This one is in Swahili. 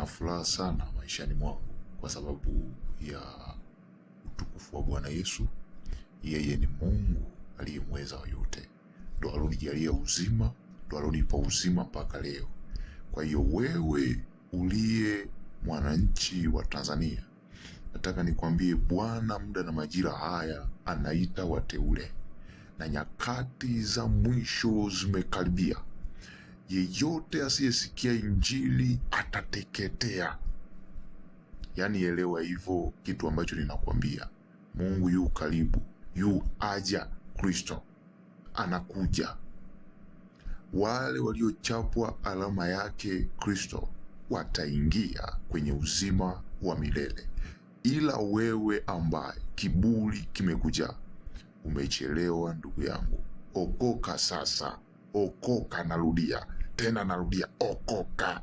nina furaha sana maishani mwangu kwa sababu ya utukufu wa Bwana Yesu. Yeye ni Mungu aliyemweza yote, ndo alonijalia uzima, ndo alonipa uzima mpaka leo. Kwa hiyo wewe uliye mwananchi wa Tanzania, nataka nikwambie Bwana muda na majira haya anaita wateule, na nyakati za mwisho zimekaribia. Yeyote asiyesikia injili atateketea. Yaani elewa hivyo kitu ambacho ninakwambia. Mungu yu karibu, yu aja, Kristo anakuja. Wale waliochapwa alama yake Kristo wataingia kwenye uzima wa milele. Ila wewe ambaye kiburi kimekuja, umechelewa ndugu yangu. Okoka sasa, okoka. Narudia tena, narudia, okoka.